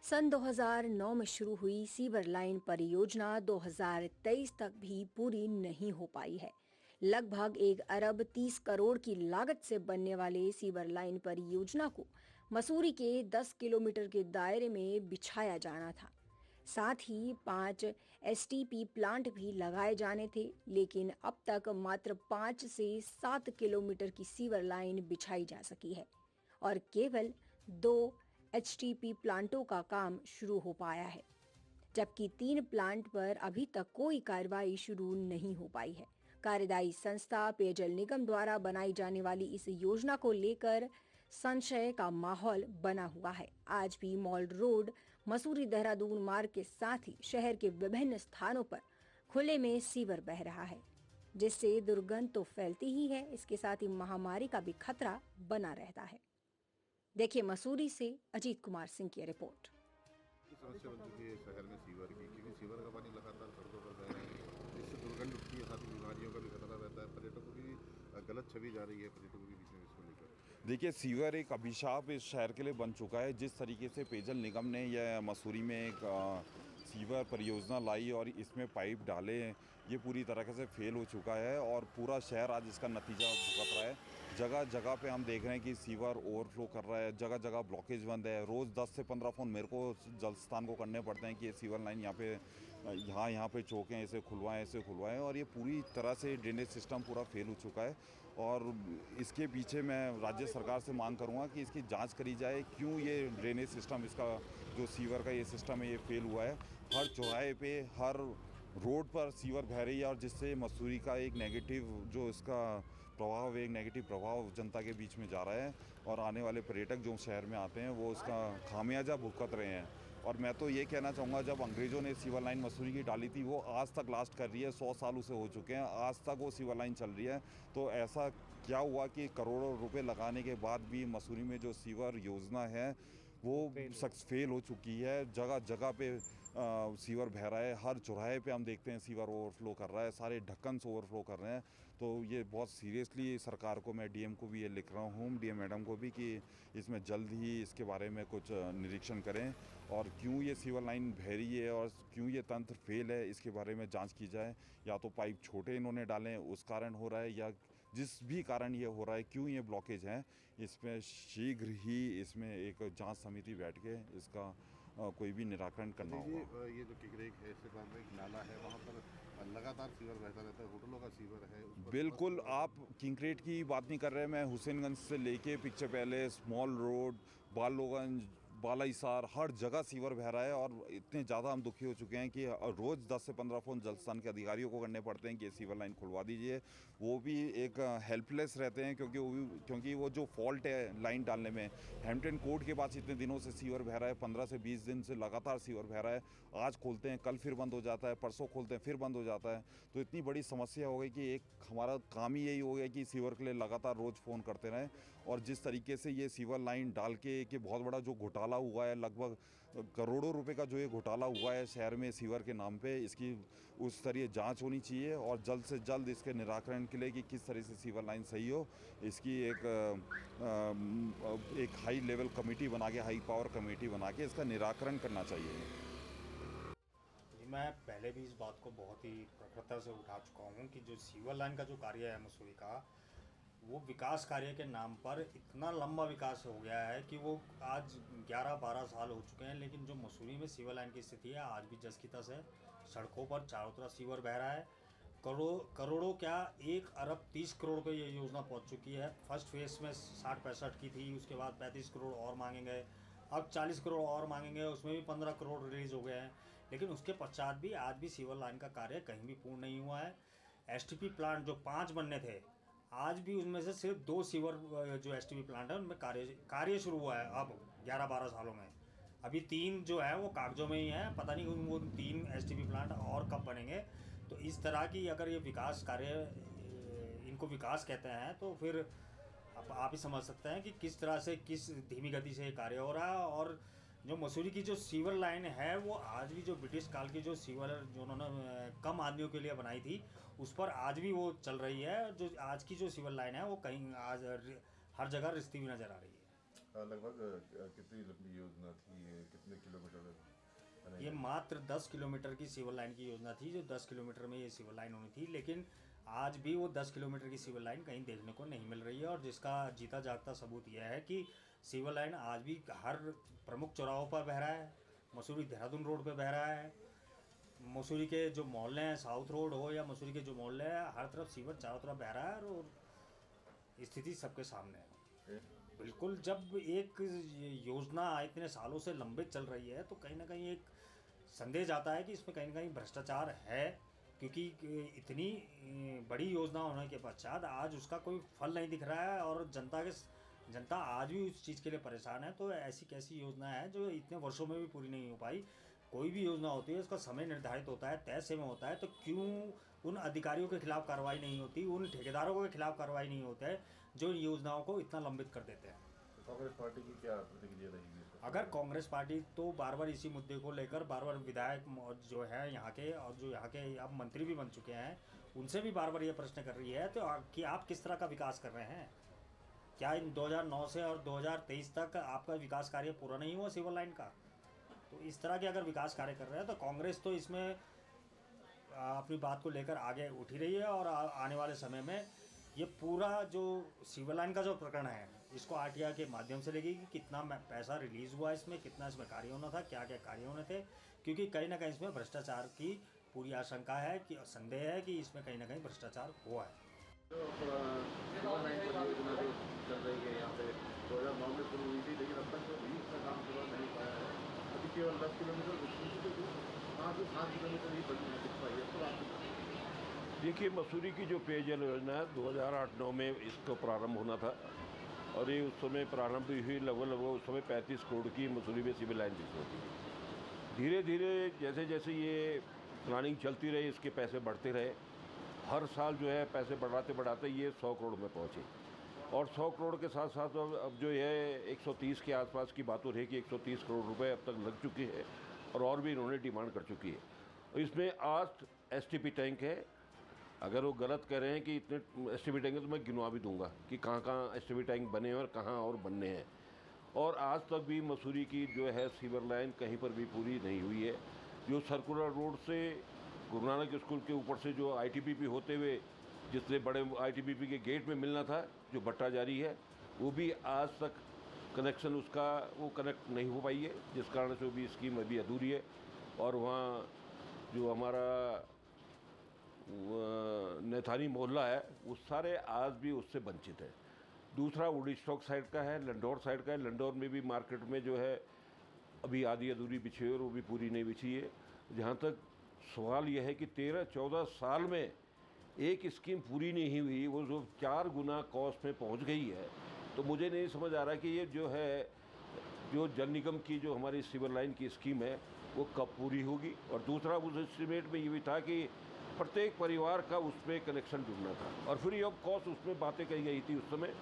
सन 2009 में शुरू हुई सीवर लाइन परियोजना 2023 तक भी पूरी नहीं हो पाई है। लगभग 1 अरब 30 करोड़ की लागत से बनने वाले सीवर लाइन परियोजना को मसूरी के 10 किलोमीटर के दायरे में बिछाया जाना था। साथ ही 5 एसटीपी प्लांट भी लगाए जाने थे, लेकिन अब तक मात्र 5 से 7 किलोमीटर की सीवर लाइन बिछाई जा सकी है और केवल 2 एचटीपी प्लांटों का काम शुरू हो पाया है, जबकि 3 प्लांट पर अभी तक कोई कार्रवाई शुरू नहीं हो पाई है। कार्यदायी संस्था पेयजल निगम द्वारा बनाई जाने वाली इस योजना को लेकर संशय का माहौल बना हुआ है। आज भी मॉल रोड, मसूरी देहरादून मार्ग के साथ ही शहर के विभिन्न स्थानों पर खुले में सीवर बह रहा है, जिससे दुर्गंध तो फैलती ही है, इसके साथ ही महामारी का भी खतरा बना रहता है। देखिए मसूरी से अजीत कुमार सिंह की रिपोर्ट। समस्या बन चुकी है शहर में सीवर की, क्योंकि सीवर का पानी लगातार सड़कों पर बह रहा है, जिससे दुर्गंध उठती है, साथ ही बीमारियों का भी खतरा रहता है। पर्यटकों की गलत छवि जा रही है पर्यटकों के बीच में इसको लेकर। देखिए, सीवर एक अभिशाप इस शहर के लिए बन चुका है। जिस तरीके से पेयजल निगम ने यह मसूरी में एक सीवर परियोजना लाई और इसमें पाइप डाले, ये पूरी तरह से फेल हो चुका है और पूरा शहर आज इसका नतीजा भुगत रहा है। जगह जगह पे हम देख रहे हैं कि सीवर ओवरफ्लो कर रहा है, जगह जगह ब्लॉकेज बंद है। रोज़ 10 से 15 फ़ोन मेरे को जल स्थान को करने पड़ते हैं कि ये सीवर लाइन यहाँ पे चौकें ऐसे खुलवाएं और ये पूरी तरह से ड्रेनेज सिस्टम पूरा फेल हो चुका है। और इसके पीछे मैं राज्य सरकार से मांग करूँगा कि इसकी जांच करी जाए, क्यों ये ड्रेनेज सिस्टम, इसका जो सीवर का ये सिस्टम है, ये फेल हुआ है। हर चौराहे पे, हर रोड पर सीवर बह रही है और जिससे मसूरी का एक नेगेटिव जो इसका प्रभाव है, एक नेगेटिव प्रभाव जनता के बीच में जा रहा है और आने वाले पर्यटक जो शहर में आते हैं वो उसका खामियाजा भुगत रहे हैं। और मैं तो ये कहना चाहूँगा, जब अंग्रेज़ों ने सीवर लाइन मसूरी की डाली थी, वो आज तक लास्ट कर रही है। 100 साल उसे हो चुके हैं, आज तक वो सीवर लाइन चल रही है। तो ऐसा क्या हुआ कि करोड़ों रुपए लगाने के बाद भी मसूरी में जो सीवर योजना है वो फेल हो चुकी है। जगह जगह पे सीवर बह रहा है, हर चौराहे पे हम देखते हैं सीवर ओवरफ्लो कर रहा है, सारे ढक्कन से ओवरफ्लो कर रहे हैं। तो ये बहुत सीरियसली सरकार को, मैं डीएम को भी ये लिख रहा हूँ, डीएम मैडम को भी, कि इसमें जल्द ही इसके बारे में कुछ निरीक्षण करें और क्यों ये सीवर लाइन बह रही है और क्यों ये तंत्र फेल है, इसके बारे में जांच की जाए। या तो पाइप छोटे इन्होंने डाले उस कारण हो रहा है, या जिस भी कारण ये हो रहा है, क्यों ये ब्लॉकेज हैं, इसमें शीघ्र ही इसमें एक जांच समिति बैठ के इसका कोई भी निराकरण करना होगा। ये जो किकरेक है, इससे बाद में एक नाला है, वहाँ पर लगातार सीवर बहता रहता है, होटलों का सीवर है। बिल्कुल, आप किंक्रेट की बात नहीं कर रहे हैं। मैं हुसैनगंज से लेके पिक्चर पैलेस, मॉल रोड, बालोगंज, बालाहिसार, हर जगह सीवर बह रहा है और इतने ज़्यादा हम दुखी हो चुके हैं कि रोज़ 10 से 15 फ़ोन जलस्थान के अधिकारियों को करने पड़ते हैं कि ये सीवर लाइन खुलवा दीजिए। वो भी एक हेल्पलेस रहते हैं, क्योंकि वो जो फॉल्ट है लाइन डालने में, हैम्पटन कोर्ट के पास इतने दिनों से सीवर बह रहा है, 15 से 20 दिन से लगातार सीवर बह रहा है। आज खोलते हैं, कल फिर बंद हो जाता है, परसों खोलते हैं, फिर बंद हो जाता है। तो इतनी बड़ी समस्या हो गई कि एक हमारा काम ही यही हो गया कि सीवर के लिए लगातार रोज़ फ़ोन करते रहें। और जिस तरीके से ये सीवर लाइन डाल के कि बहुत बड़ा जो घोटाला हुआ है, लगभग करोड़ों रुपए का जो ये घोटाला हुआ है शहर में सीवर के नाम पे, इसकी उस तरह जांच होनी चाहिए और जल्द से जल्द इसके निराकरण के लिए कि किस तरह से सीवर लाइन सही हो, इसकी एक हाई लेवल कमेटी बना के, हाई पावर कमेटी बना के इसका निराकरण करना चाहिए। मैं पहले भी इस बात को बहुत ही प्रखरता से उठा चुका हूँ कि जो सीवर लाइन का जो कार्य है मसूरी का, वो विकास कार्य के नाम पर इतना लंबा विकास हो गया है कि वो आज 11-12 साल हो चुके हैं, लेकिन जो मसूरी में सीवर लाइन की स्थिति है आज भी जस की तस है। सड़कों पर चारों तरफ सीवर बह रहा है। करोड़ों क्या, 1 अरब 30 करोड़ पे ये योजना पहुंच चुकी है। फर्स्ट फेज में 60-65 की थी, उसके बाद 35 करोड़ और मांगे गए, अब 40 करोड़ और मांगेंगे, उसमें भी 15 करोड़ रिलीज हो गए हैं। लेकिन उसके पश्चात भी आज भी सीवर लाइन का कार्य कहीं भी पूर्ण नहीं हुआ है। एसटीपी प्लांट जो 5 बनने थे, आज भी उनमें से सिर्फ 2 सीवर जो एसटीपी प्लांट है उनमें कार्य शुरू हुआ है। अब 11-12 सालों में अभी 3 जो है वो कागजों में ही है, पता नहीं वो 3 एसटीपी प्लांट और कब बनेंगे। तो इस तरह की अगर ये विकास कार्य, इनको विकास कहते हैं, तो फिर अब आप ही समझ सकते हैं कि किस तरह से, किस धीमी गति से ये कार्य हो रहा है। और जो मसूरी की जो सीवर लाइन है, वो आज भी जो ब्रिटिश काल की जो सीवर जो उन्होंने कम आदमियों के लिए बनाई थी, उस पर आज भी वो चल रही है। जो आज की जो सीवर लाइन है वो कहीं आज हर जगह रिश्ती हुई नज़र आ रही है। लगभग कितनी लंबी योजना थी, कितने किलोमीटर बनेगा? ये मात्र 10 किलोमीटर की सिविल लाइन की योजना थी, जो 10 किलोमीटर में ये सिविल लाइन होनी थी, लेकिन आज भी वो 10 किलोमीटर की सिविल लाइन कहीं देखने को नहीं मिल रही है। और जिसका जीता जागता सबूत यह है कि सिविल लाइन आज भी हर प्रमुख चौराहों पर बह रहा है। मसूरी देहरादून रोड पे बह रहा है, मसूरी के जो मोहल्ले हैं, साउथ रोड हो या मसूरी के जो मोहल्ले हैं, हर तरफ सीवर चारों तरफ बह रहा है और स्थिति सबके सामने है। बिल्कुल, जब एक योजना इतने सालों से लंबित चल रही है तो कहीं ना कहीं एक संदेह जाता है कि इसमें कहीं ना कहीं भ्रष्टाचार है, क्योंकि इतनी बड़ी योजना होने के पश्चात आज उसका कोई फल नहीं दिख रहा है और जनता आज भी उस चीज़ के लिए परेशान है। तो ऐसी कैसी योजना है जो इतने वर्षों में भी पूरी नहीं हो पाई? कोई भी योजना होती है उसका समय निर्धारित होता है, तय समय होता है, तो क्यों उन अधिकारियों के खिलाफ कार्रवाई नहीं होती, उन ठेकेदारों के खिलाफ कार्रवाई नहीं होता है जो इन योजनाओं को इतना लंबित कर देते हैं? कांग्रेस पार्टी की क्या प्रतिक्रिया रहेगी? अगर कांग्रेस पार्टी तो बार बार इसी मुद्दे को लेकर बार बार विधायक जो है यहाँ के और जो यहाँ के अब मंत्री भी बन चुके हैं उनसे भी बार बार ये प्रश्न कर रही है तो कि आप किस तरह का विकास कर रहे हैं? क्या इन 2009 से और 2023 तक आपका विकास कार्य पूरा नहीं हुआ सिविल लाइन का? तो इस तरह के अगर विकास कार्य कर रहे हैं तो कांग्रेस तो इसमें अपनी बात को लेकर आगे उठी रही है और आने वाले समय में ये पूरा जो सिविल लाइन का जो प्रकरण है इसको आरटीआई के माध्यम से लेगी कि कितना पैसा रिलीज़ हुआ इसमें, कितना इसमें कार्य होना था, क्या क्या कार्य होने थे, क्योंकि कहीं ना कहीं इसमें भ्रष्टाचार की पूरी आशंका है, कि संदेह है कि इसमें कहीं ना कहीं भ्रष्टाचार हुआ है। सिविल लाइन परियोजना जो चल रही है यहाँ पे 2009 में शुरू हुई थी, लेकिन अब तक भी इसका काम पूरा नहीं पाया है। अभी केवल 10 किलोमीटर 5 किलोमीटर ही बनी है, दिख पाई है। तो आप देखिए, मसूरी की जो पेयजल योजना है 2008-9 में इसको प्रारंभ होना था और ये उस समय प्रारंभ हुई लगभग उस समय 35 करोड़ की मसूरी में सिविल लाइन विकसित होती थी। धीरे धीरे जैसे जैसे ये प्लानिंग चलती रही, इसके पैसे बढ़ते रहे, हर साल जो है पैसे बढ़ाते बढ़ाते ये 100 करोड़ में पहुँचे और 100 करोड़ के साथ साथ अब जो है 130 के आसपास की बात हो रही है कि 130 करोड़ रुपए अब तक लग चुके हैं और भी इन्होंने डिमांड कर चुकी है। इसमें 8 STP टैंक है। अगर वो गलत कह रहे हैं कि इतने STP टैंक है तो मैं गिनवा भी दूंगा कि कहाँ कहाँ STP टैंक बने हैं और कहाँ और बनने हैं। और आज तक भी मसूरी की जो है सीवर लाइन कहीं पर भी पूरी नहीं हुई है। जो सर्कुलर रोड से गुरु नानक स्कूल के ऊपर से जो ITBP होते हुए जिससे बड़े ITBP के गेट में मिलना था, जो भट्टा जारी है, वो भी आज तक कनेक्शन उसका वो कनेक्ट नहीं हो पाई है, जिस कारण से वो भी स्कीम अभी अधूरी है। और वहाँ जो हमारा नैथानी मोहल्ला है वो सारे आज भी उससे वंचित है। दूसरा वुडी स्टॉक साइड का है, लंडौर साइड का है। लंडौर में भी मार्केट में जो है अभी आधी अधूरी बिछी है और वो भी पूरी नहीं बिछी है। जहाँ तक सवाल यह है कि 13-14 साल में एक स्कीम पूरी नहीं हुई, वो जो 4 गुना कॉस्ट में पहुँच गई है, तो मुझे नहीं समझ आ रहा कि ये जो है जो जल निगम की जो हमारी सिविल लाइन की स्कीम है वो कब पूरी होगी। और दूसरा उस एस्टीमेट में ये भी था कि प्रत्येक परिवार का उसमें कनेक्शन जुड़ना था और फ्री ऑफ कॉस्ट उसमें बातें कही गई थी उस समय।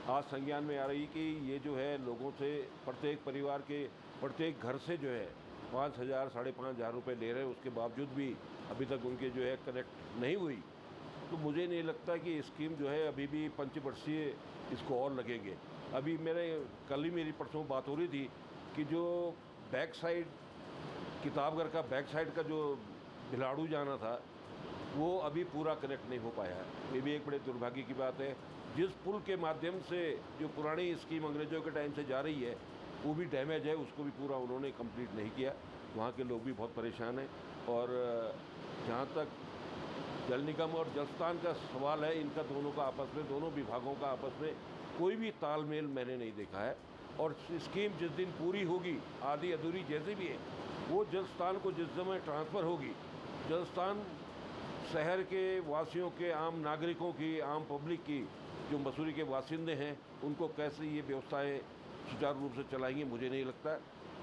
आज संज्ञान में आ रही कि ये जो है लोगों से प्रत्येक परिवार के प्रत्येक घर से जो है 5,000 5,500 रुपये ले रहे हैं, उसके बावजूद भी अभी तक उनके जो है कनेक्ट नहीं हुई। तो मुझे नहीं लगता कि स्कीम जो है अभी भी पंचवर्षीय इसको और लगेंगे। अभी कल ही मेरी परसों बात हो रही थी कि जो बैक साइड किताबगढ़ का बैक साइड का जो भिलाड़ू जाना था वो अभी पूरा कनेक्ट नहीं हो पाया है। ये भी एक बड़े दुर्भाग्य की बात है। जिस पुल के माध्यम से जो पुरानी स्कीम अंग्रेजों के टाइम से जा रही है वो भी डैमेज है, उसको भी पूरा उन्होंने कंप्लीट नहीं किया। वहाँ के लोग भी बहुत परेशान हैं। और जहाँ तक जल निगम और जलस्थान का सवाल है, इनका दोनों का आपस में, दोनों विभागों का आपस में कोई भी तालमेल मैंने नहीं देखा है। और स्कीम जिस दिन पूरी होगी, आधी अधूरी जैसे भी है, वो जलस्थान को जिस समय ट्रांसफ़र होगी, जलस्थान शहर के वासियों के, आम नागरिकों की, आम पब्लिक की, जो मसूरी के वासिंदे हैं, उनको कैसे ये व्यवस्थाएं सुचारू रूप से चलाएंगे मुझे नहीं लगता।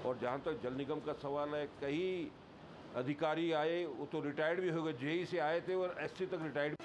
और जहाँ तक जल निगम का सवाल है, कई अधिकारी आए, वो तो रिटायर्ड भी हो गए, JE से आए थे और SC तक रिटायर्ड